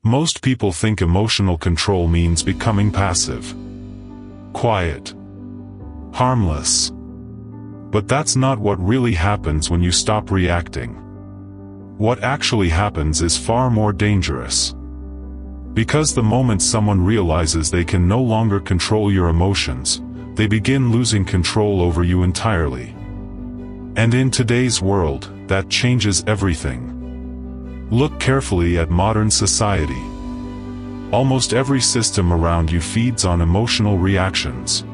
Most people think emotional control means becoming passive, quiet, harmless. But that's not what really happens when you stop reacting. What actually happens is far more dangerous. Because the moment someone realizes they can no longer control your emotions, they begin losing control over you entirely. And in today's world, that changes everything. Look carefully at modern society. Almost every system around you feeds on emotional reactions.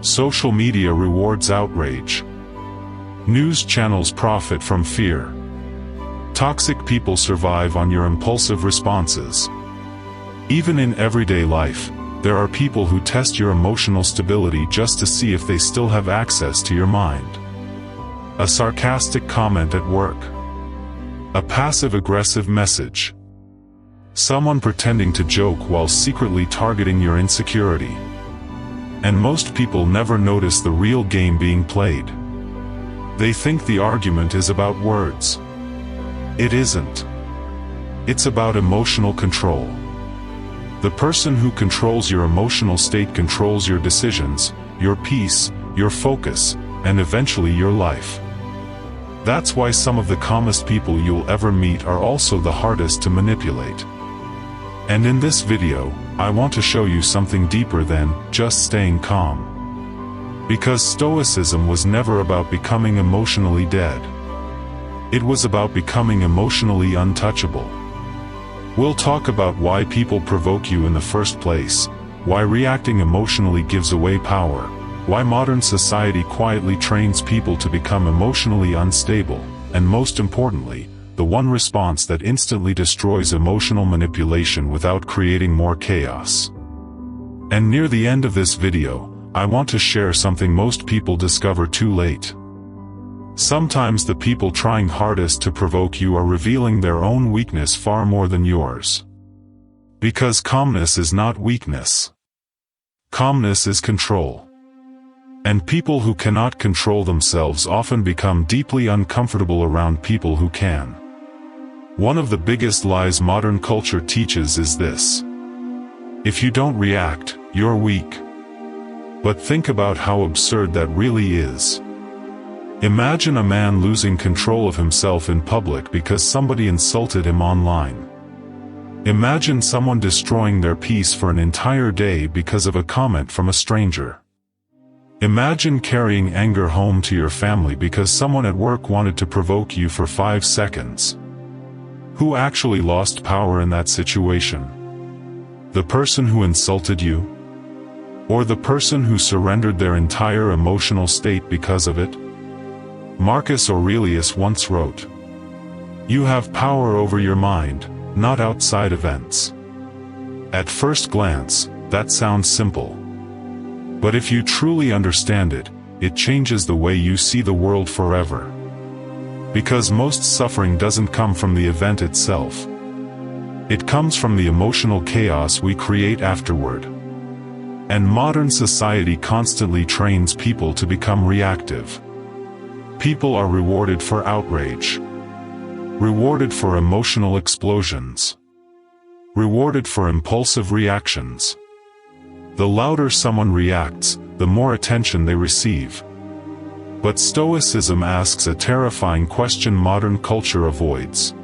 Social media rewards outrage. News channels profit from fear. Toxic people survive on your impulsive responses. Even in everyday life, there are people who test your emotional stability just to see if they still have access to your mind. A sarcastic comment at work. A passive-aggressive message. Someone pretending to joke while secretly targeting your insecurity. And most people never notice the real game being played. They think the argument is about words. It isn't. It's about emotional control. The person who controls your emotional state controls your decisions, your peace, your focus, and eventually your life. That's why some of the calmest people you'll ever meet are also the hardest to manipulate. And in this video, I want to show you something deeper than just staying calm. Because Stoicism was never about becoming emotionally dead. It was about becoming emotionally untouchable. We'll talk about why people provoke you in the first place, why reacting emotionally gives away power, why modern society quietly trains people to become emotionally unstable, and most importantly, the one response that instantly destroys emotional manipulation without creating more chaos. And near the end of this video, I want to share something most people discover too late. Sometimes the people trying hardest to provoke you are revealing their own weakness far more than yours. Because calmness is not weakness. Calmness is control. And people who cannot control themselves often become deeply uncomfortable around people who can. One of the biggest lies modern culture teaches is this: if you don't react, you're weak. But think about how absurd that really is. Imagine a man losing control of himself in public because somebody insulted him online. Imagine someone destroying their peace for an entire day because of a comment from a stranger. Imagine carrying anger home to your family because someone at work wanted to provoke you for 5 seconds. Who actually lost power in that situation? The person who insulted you? Or the person who surrendered their entire emotional state because of it? Marcus Aurelius once wrote, "You have power over your mind, not outside events." At first glance, that sounds simple. But if you truly understand it, it changes the way you see the world forever. Because most suffering doesn't come from the event itself. It comes from the emotional chaos we create afterward. And modern society constantly trains people to become reactive. People are rewarded for outrage. Rewarded for emotional explosions. Rewarded for impulsive reactions. The louder someone reacts, the more attention they receive. But Stoicism asks a terrifying question modern culture avoids.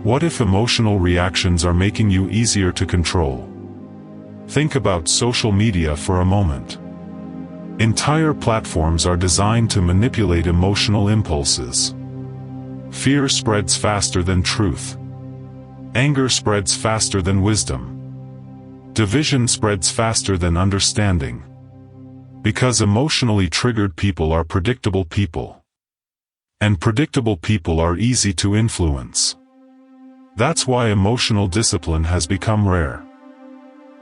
What if emotional reactions are making you easier to control? Think about social media for a moment. Entire platforms are designed to manipulate emotional impulses. Fear spreads faster than truth. Anger spreads faster than wisdom. Division spreads faster than understanding. Because emotionally triggered people are predictable people. And predictable people are easy to influence. That's why emotional discipline has become rare.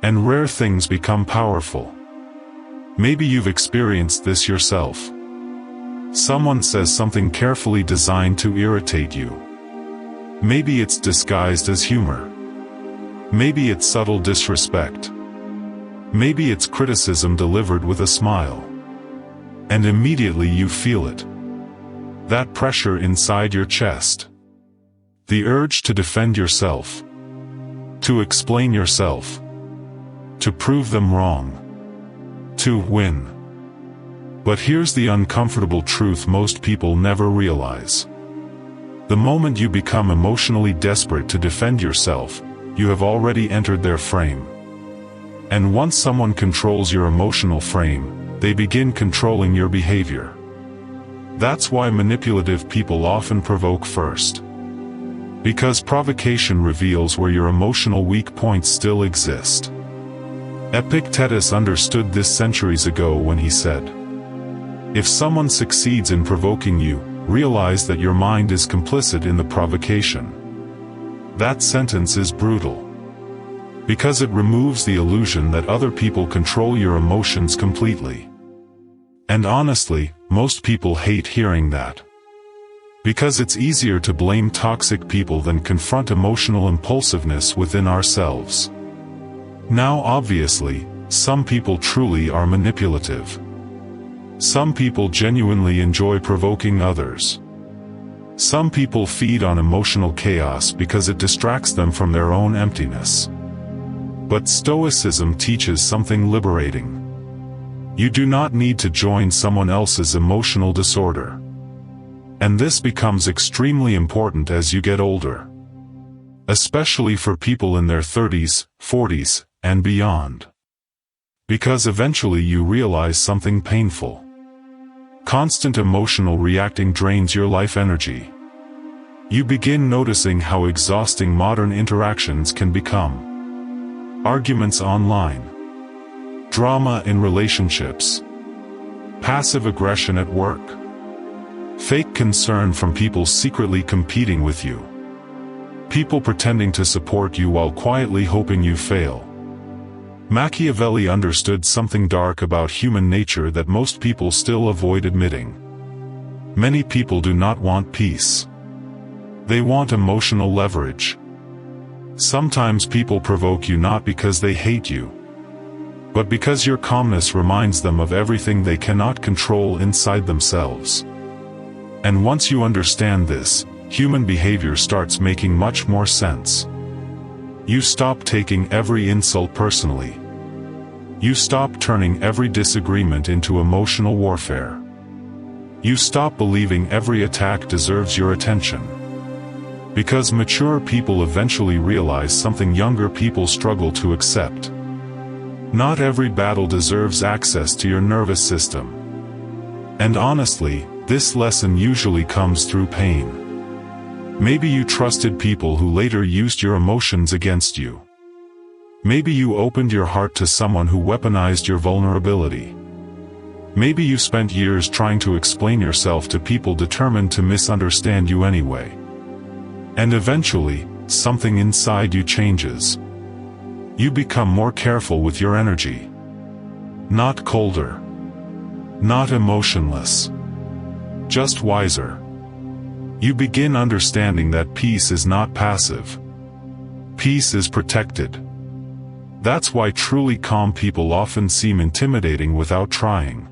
And rare things become powerful. Maybe you've experienced this yourself. Someone says something carefully designed to irritate you. Maybe it's disguised as humor. Maybe it's subtle disrespect. Maybe it's criticism delivered with a smile. And immediately you feel it. That pressure inside your chest. The urge to defend yourself. To explain yourself. To prove them wrong. To win. But here's the uncomfortable truth most people never realize. The moment you become emotionally desperate to defend yourself, you have already entered their frame. And once someone controls your emotional frame, they begin controlling your behavior. That's why manipulative people often provoke first. Because provocation reveals where your emotional weak points still exist. Epictetus understood this centuries ago when he said, "If someone succeeds in provoking you, realize that your mind is complicit in the provocation." That sentence is brutal. Because it removes the illusion that other people control your emotions completely. And honestly, most people hate hearing that. Because it's easier to blame toxic people than confront emotional impulsiveness within ourselves. Now obviously, some people truly are manipulative. Some people genuinely enjoy provoking others. Some people feed on emotional chaos because it distracts them from their own emptiness. But Stoicism teaches something liberating. You do not need to join someone else's emotional disorder. And this becomes extremely important as you get older. Especially for people in their 30s, 40s, and beyond. Because eventually you realize something painful. Constant emotional reacting drains your life energy. You begin noticing how exhausting modern interactions can become. Arguments online. Drama in relationships. Passive aggression at work. Fake concern from people secretly competing with you. People pretending to support you while quietly hoping you fail. Machiavelli understood something dark about human nature that most people still avoid admitting. Many people do not want peace. They want emotional leverage. Sometimes people provoke you not because they hate you, but because your calmness reminds them of everything they cannot control inside themselves. And once you understand this, human behavior starts making much more sense. You stop taking every insult personally. You stop turning every disagreement into emotional warfare. You stop believing every attack deserves your attention. Because mature people eventually realize something younger people struggle to accept. Not every battle deserves access to your nervous system. And honestly, this lesson usually comes through pain. Maybe you trusted people who later used your emotions against you. Maybe you opened your heart to someone who weaponized your vulnerability. Maybe you spent years trying to explain yourself to people determined to misunderstand you anyway. And eventually, something inside you changes. You become more careful with your energy. Not colder. Not emotionless. Just wiser. You begin understanding that peace is not passive. Peace is protected. That's why truly calm people often seem intimidating without trying.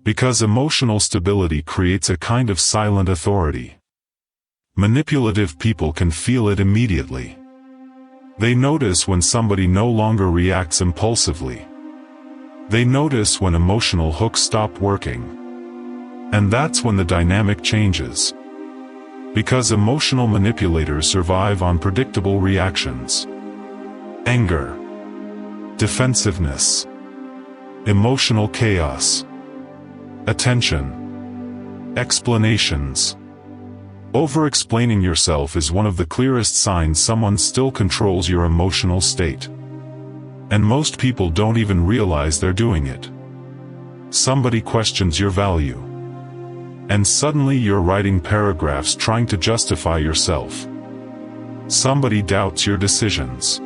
Because emotional stability creates a kind of silent authority. Manipulative people can feel it immediately. They notice when somebody no longer reacts impulsively. They notice when emotional hooks stop working. And that's when the dynamic changes. Because emotional manipulators survive on predictable reactions. Anger. Defensiveness. Emotional chaos. Attention. Explanations. Over-explaining yourself is one of the clearest signs someone still controls your emotional state. And most people don't even realize they're doing it. Somebody questions your value. And suddenly you're writing paragraphs trying to justify yourself. Somebody doubts your decisions.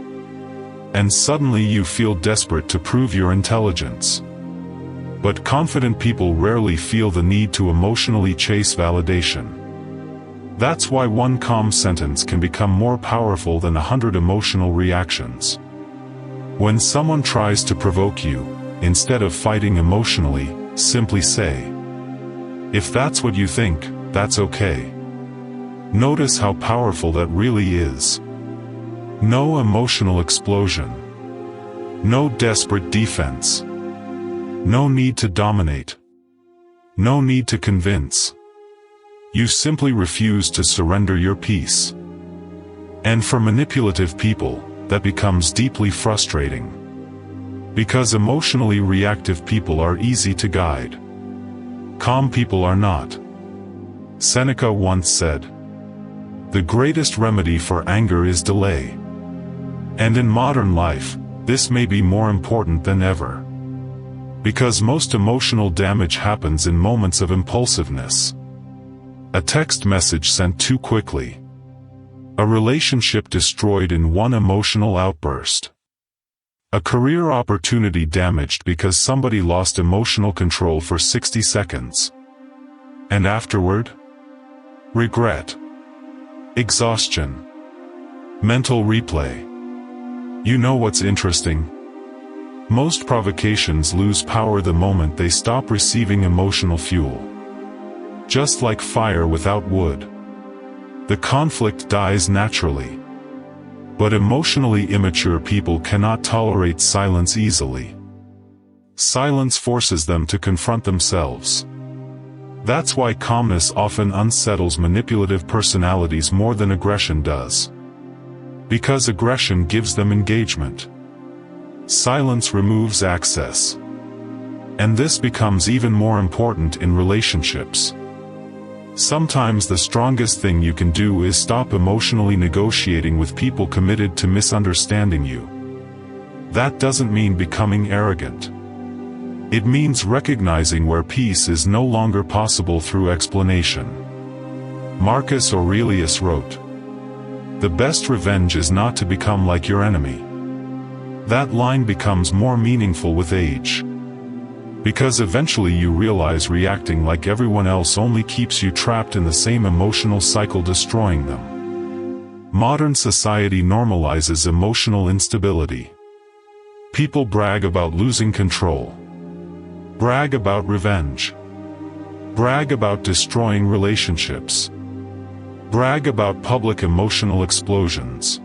And suddenly you feel desperate to prove your intelligence. But confident people rarely feel the need to emotionally chase validation. That's why one calm sentence can become more powerful than 100 emotional reactions. When someone tries to provoke you, instead of fighting emotionally, simply say, "If that's what you think, that's okay." Notice how powerful that really is. No emotional explosion. No desperate defense. No need to dominate. No need to convince. You simply refuse to surrender your peace. And for manipulative people, that becomes deeply frustrating. Because emotionally reactive people are easy to guide. Calm people are not. Seneca once said, "The greatest remedy for anger is delay." And in modern life, this may be more important than ever. Because most emotional damage happens in moments of impulsiveness. A text message sent too quickly. A relationship destroyed in one emotional outburst. A career opportunity damaged because somebody lost emotional control for 60 seconds. And afterward? Regret. Exhaustion. Mental replay. You know what's interesting? Most provocations lose power the moment they stop receiving emotional fuel. Just like fire without wood. The conflict dies naturally. But emotionally immature people cannot tolerate silence easily. Silence forces them to confront themselves. That's why calmness often unsettles manipulative personalities more than aggression does. Because aggression gives them engagement. Silence removes access. And this becomes even more important in relationships. Sometimes the strongest thing you can do is stop emotionally negotiating with people committed to misunderstanding you. That doesn't mean becoming arrogant. It means recognizing where peace is no longer possible through explanation. Marcus Aurelius wrote, "The best revenge is not to become like your enemy." That line becomes more meaningful with age. Because eventually you realize reacting like everyone else only keeps you trapped in the same emotional cycle, destroying them. Modern society normalizes emotional instability. People brag about losing control. Brag about revenge. Brag about destroying relationships. Brag about public emotional explosions.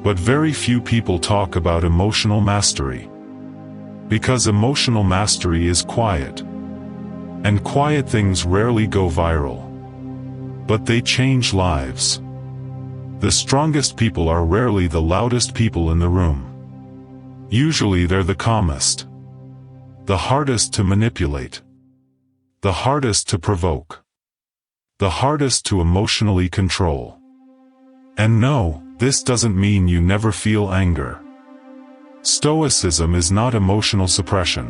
But very few people talk about emotional mastery. Because emotional mastery is quiet. And quiet things rarely go viral. But they change lives. The strongest people are rarely the loudest people in the room. Usually they're the calmest. The hardest to manipulate. The hardest to provoke. The hardest to emotionally control. And no, this doesn't mean you never feel anger. Stoicism is not emotional suppression.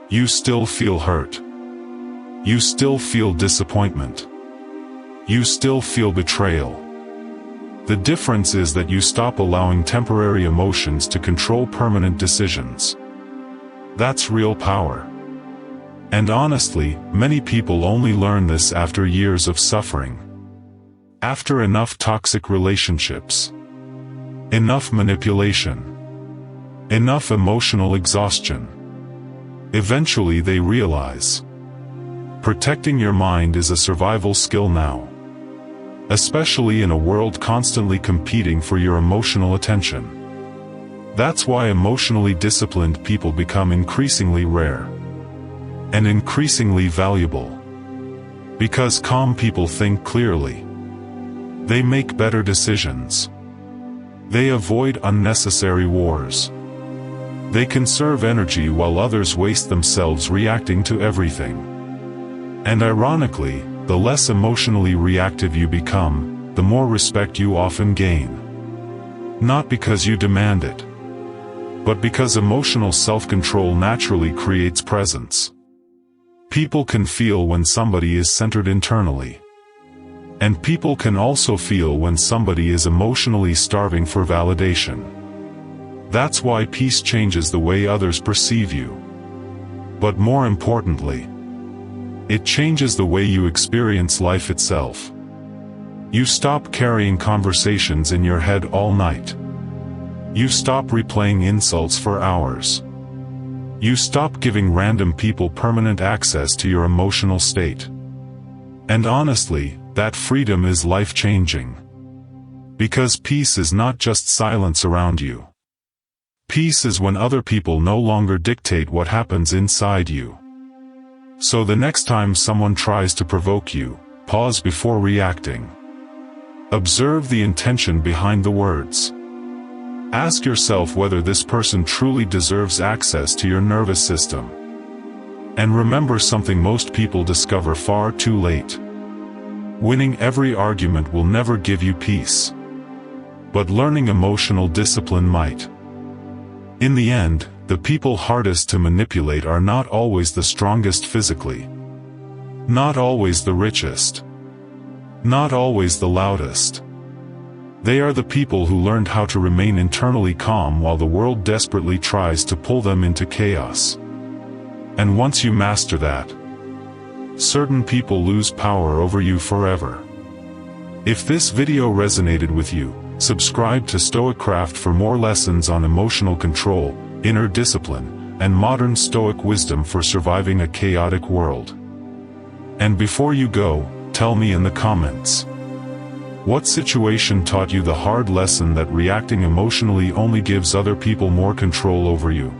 You still feel hurt. You still feel disappointment. You still feel betrayal. The difference is that you stop allowing temporary emotions to control permanent decisions. That's real power. And honestly, many people only learn this after years of suffering. After enough toxic relationships. Enough manipulation. Enough emotional exhaustion. Eventually they realize. Protecting your mind is a survival skill now. Especially in a world constantly competing for your emotional attention. That's why emotionally disciplined people become increasingly rare. And increasingly valuable. Because calm people think clearly. They make better decisions. They avoid unnecessary wars. They conserve energy while others waste themselves reacting to everything. And ironically, the less emotionally reactive you become, the more respect you often gain. Not because you demand it. But because emotional self-control naturally creates presence. People can feel when somebody is centered internally. And people can also feel when somebody is emotionally starving for validation. That's why peace changes the way others perceive you. But more importantly, it changes the way you experience life itself. You stop carrying conversations in your head all night. You stop replaying insults for hours. You stop giving random people permanent access to your emotional state. And honestly, that freedom is life-changing. Because peace is not just silence around you. Peace is when other people no longer dictate what happens inside you. So the next time someone tries to provoke you, pause before reacting. Observe the intention behind the words. Ask yourself whether this person truly deserves access to your nervous system. And remember something most people discover far too late. Winning every argument will never give you peace. But learning emotional discipline might. In the end, the people hardest to manipulate are not always the strongest physically. Not always the richest. Not always the loudest. They are the people who learned how to remain internally calm while the world desperately tries to pull them into chaos. And once you master that, certain people lose power over you forever. If this video resonated with you, subscribe to StoicCraft for more lessons on emotional control, inner discipline, and modern Stoic wisdom for surviving a chaotic world. And before you go, tell me in the comments. What situation taught you the hard lesson that reacting emotionally only gives other people more control over you?